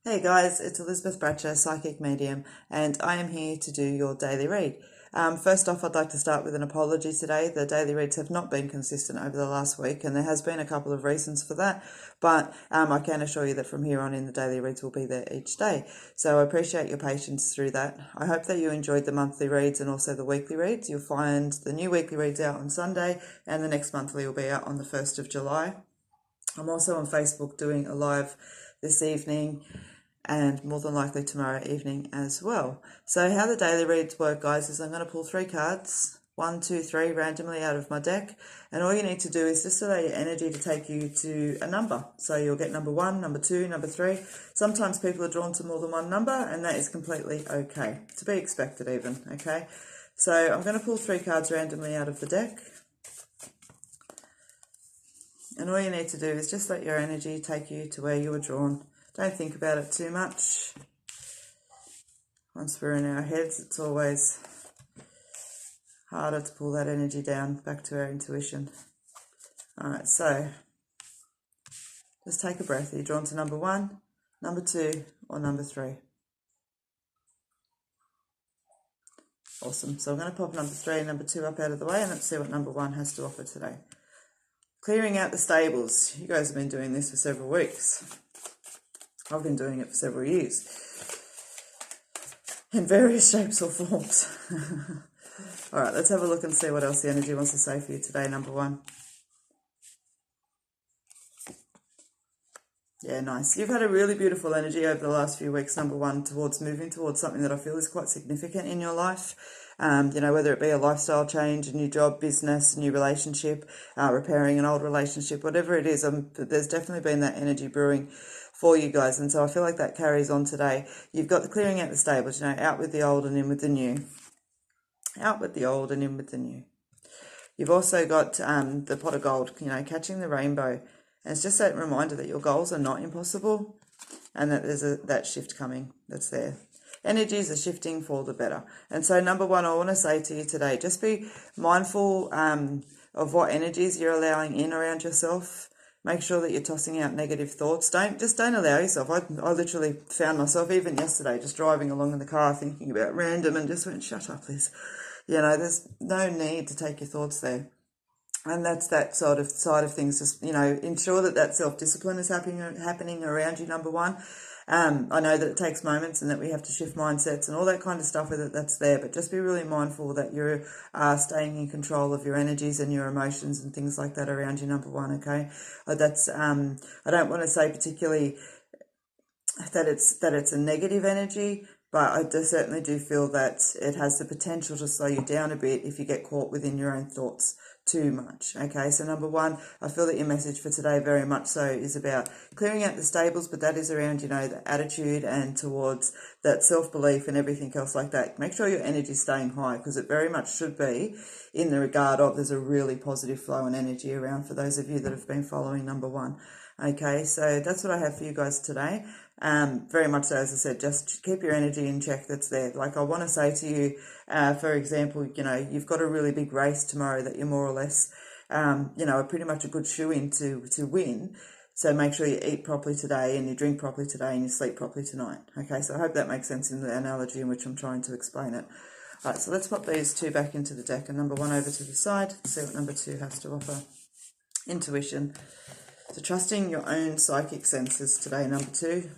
Hey guys, it's Elizabeth Bratcher, Psychic Medium, and I am here to do your daily read. First off, I'd like to start with an apology today. The daily reads have not been consistent over the last week, and there has been a couple of reasons for that, but I can assure you that from here on in, the daily reads will be there each day. So I appreciate your patience through that. I hope that you enjoyed the monthly reads and also the weekly reads. You'll find the new weekly reads out on Sunday, and the next monthly will be out on the 1st of July. I'm also on Facebook doing a live this evening and more than likely tomorrow evening as well. So how the daily reads work, guys, is I'm going to pull 3 cards, 1, 2, 3, randomly out of my deck, and all you need to do is just allow your energy to take you to a number. So you'll get number 1, number 2, number 3. Sometimes people are drawn to more than one number, and that is completely okay, to be expected even, okay? So I'm going to pull 3 cards randomly out of the deck. And all you need to do is just let your energy take you to where you were drawn. Don't think about it too much. Once we're in our heads, it's always harder to pull that energy down back to our intuition. All right, so just take a breath. Are you drawn to number 1, number 2, or number 3? Awesome. So I'm going to pop number 3 and number 2 up out of the way, and let's see what number 1 has to offer today. Clearing out the stables. You guys have been doing this for several weeks. I've been doing it for several years in various shapes or forms. All right, let's have a look and see what else the energy wants to say for you today, number 1. Yeah, nice. You've had a really beautiful energy over the last few weeks, number 1, towards moving towards something that I feel is quite significant in your life. Whether it be a lifestyle change, a new job, business, a new relationship, repairing an old relationship, whatever it is, there's definitely been that energy brewing for you guys. And so I feel like that carries on today. You've got the clearing out the stables, out with the old and in with the new. Out with the old and in with the new. You've also got the pot of gold, catching the rainbow. And it's just that reminder that your goals are not impossible and that there's that shift coming that's there. Energies are shifting for the better. And so number 1, I want to say to you today, just be mindful of what energies you're allowing in around yourself. Make sure that you're tossing out negative thoughts. Don't allow yourself. I literally found myself even yesterday just driving along in the car thinking about random and just went, shut up, Liz. There's no need to take your thoughts there. And that's that sort of side of things. Just, ensure that self-discipline is happening around you, number 1. I know that it takes moments and that we have to shift mindsets and all that kind of stuff with it, that's there, but just be really mindful that you're staying in control of your energies and your emotions and things like that around you, number 1, okay? I don't want to say particularly that it's a negative energy, but I certainly do feel that it has the potential to slow you down a bit if you get caught within your own thoughts too much. Okay, so number 1, I feel that your message for today very much so is about clearing out the stables, but that is around, the attitude and towards that self-belief and everything else like that. Make sure your energy is staying high, because it very much should be, in the regard of there's a really positive flow and energy around for those of you that have been following number 1. Okay, so that's what I have for you guys today. Very much so, as I said, just keep your energy in check that's there. Like I want to say to you, for example, you've got a really big race tomorrow that you're more or less, pretty much a good shoe-in to win. So make sure you eat properly today and you drink properly today and you sleep properly tonight. Okay, so I hope that makes sense in the analogy in which I'm trying to explain it. All right, so let's pop these 2 back into the deck and number 1 over to the side, see what number 2 has to offer. Intuition. So trusting your own psychic senses today, number 2.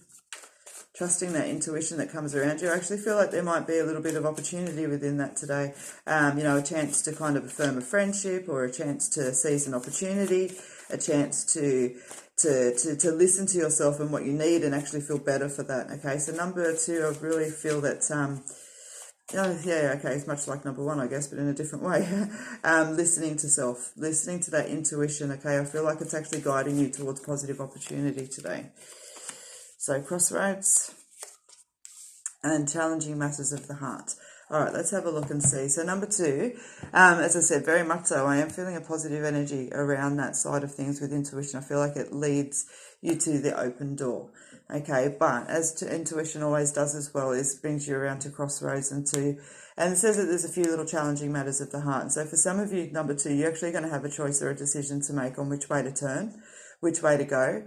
Trusting that intuition that comes around you. I actually feel like there might be a little bit of opportunity within that today. A chance to kind of affirm a friendship, or a chance to seize an opportunity, a chance to listen to yourself and what you need and actually feel better for that. Okay, so number 2, I really feel that it's much like number 1, I guess, but in a different way. Listening to self, listening to that intuition. Okay, I feel like it's actually guiding you towards positive opportunity today. So crossroads and challenging matters of the heart. All right, let's have a look and see. So number 2, as I said, very much so, I am feeling a positive energy around that side of things with intuition. I feel like it leads you to the open door. Okay, but as intuition always does as well, is brings you around to crossroads and it says that there's a few little challenging matters of the heart. And so for some of you, number 2, you're actually going to have a choice or a decision to make on which way to turn, which way to go.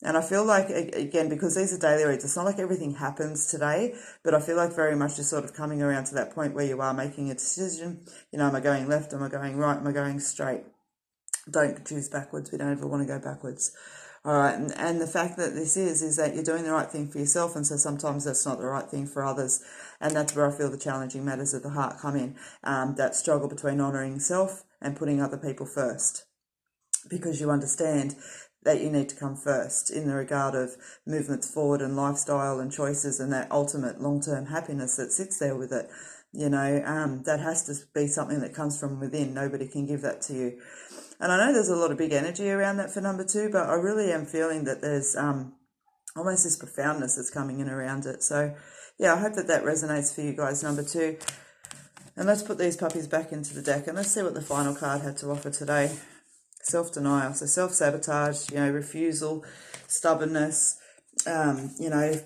And I feel like, again, because these are daily reads, it's not like everything happens today, but I feel like very much just sort of coming around to that point where you are making a decision. You know, am I going left? Am I going right? Am I going straight? Don't choose backwards. We don't ever want to go backwards. All right. And the fact that this is that you're doing the right thing for yourself. And so sometimes that's not the right thing for others. And that's where I feel the challenging matters of the heart come in. That struggle between honouring self and putting other people first, because you understand that you need to come first in the regard of movements forward and lifestyle and choices and that ultimate long-term happiness that sits there with it. You know, that has to be something that comes from within. Nobody can give that to you. And I know there's a lot of big energy around that for number 2, but I really am feeling that there's almost this profoundness that's coming in around it. So, yeah, I hope that that resonates for you guys, number 2. And let's put these puppies back into the deck and let's see what the final card had to offer today. Self-denial, so self-sabotage, you know, refusal, stubbornness, you know,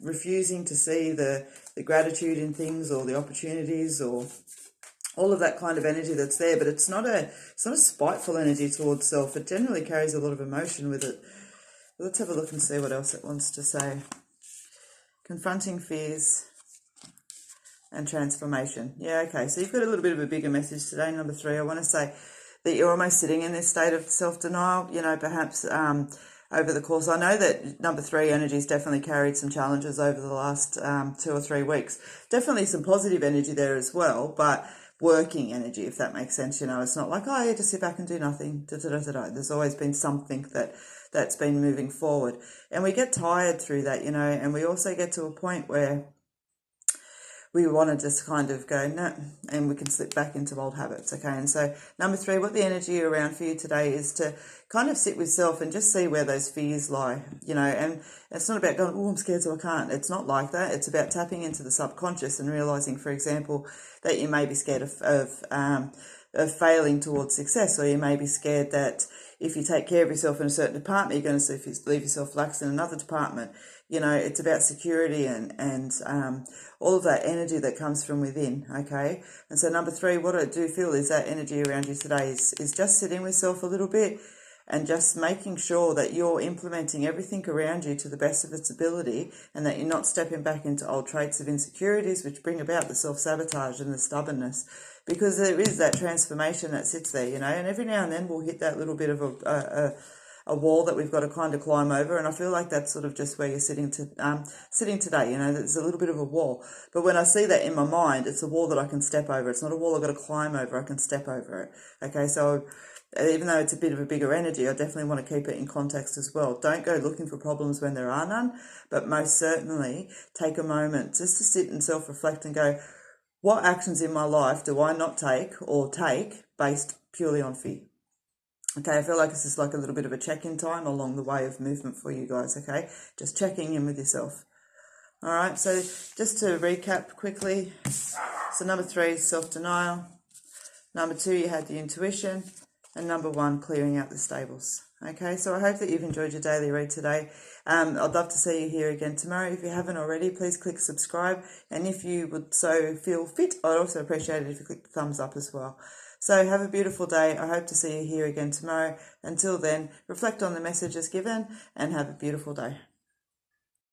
refusing to see the gratitude in things or the opportunities or all of that kind of energy that's there. But it's not a spiteful energy towards self. It generally carries a lot of emotion with it. Let's have a look and see what else it wants to say. Confronting fears and transformation. Yeah, okay, so you've got a little bit of a bigger message today, number 3. I want to say that you're almost sitting in this state of self-denial, you know, perhaps over the course. I know that number 3 energy's definitely carried some challenges over the last 2 or 3 weeks. Definitely some positive energy there as well, but working energy, if that makes sense. You know, it's not like, oh, yeah, just sit back and do nothing. There's always been something that's been moving forward. And we get tired through that, you know, and we also get to a point where we want to just kind of go, no, and we can slip back into old habits, okay? And so number 3, what the energy around for you today is to kind of sit with self and just see where those fears lie, you know, and it's not about going, oh, I'm scared so I can't. It's not like that. It's about tapping into the subconscious and realising, for example, that you may be scared of failing towards success, or you may be scared that if you take care of yourself in a certain department, you're going to leave yourself lax in another department. You know, it's about security and all of that energy that comes from within, okay? And so number 3, what I do feel is that energy around you today is just sitting with self a little bit and just making sure that you're implementing everything around you to the best of its ability and that you're not stepping back into old traits of insecurities which bring about the self-sabotage and the stubbornness, because there is that transformation that sits there, you know, and every now and then we'll hit that little bit of a wall that we've got to kind of climb over, and I feel like that's sort of just where you're sitting today, you know, there's a little bit of a wall. But when I see that in my mind, it's a wall that I can step over. It's not a wall I've got to climb over, I can step over it. Okay, so even though it's a bit of a bigger energy, I definitely want to keep it in context as well. Don't go looking for problems when there are none, but most certainly take a moment just to sit and self-reflect and go, what actions in my life do I not take or take based purely on fear? Okay, I feel like this is like a little bit of a check-in time along the way of movement for you guys, okay? Just checking in with yourself. All right, so just to recap quickly. So number 3 is self-denial. Number 2, you had the intuition. And number 1, clearing out the stables. Okay, so I hope that you've enjoyed your daily read today. I'd love to see you here again tomorrow. If you haven't already, please click subscribe. And if you would so feel fit, I'd also appreciate it if you click the thumbs up as well. So have a beautiful day. I hope to see you here again tomorrow. Until then, reflect on the messages given and have a beautiful day.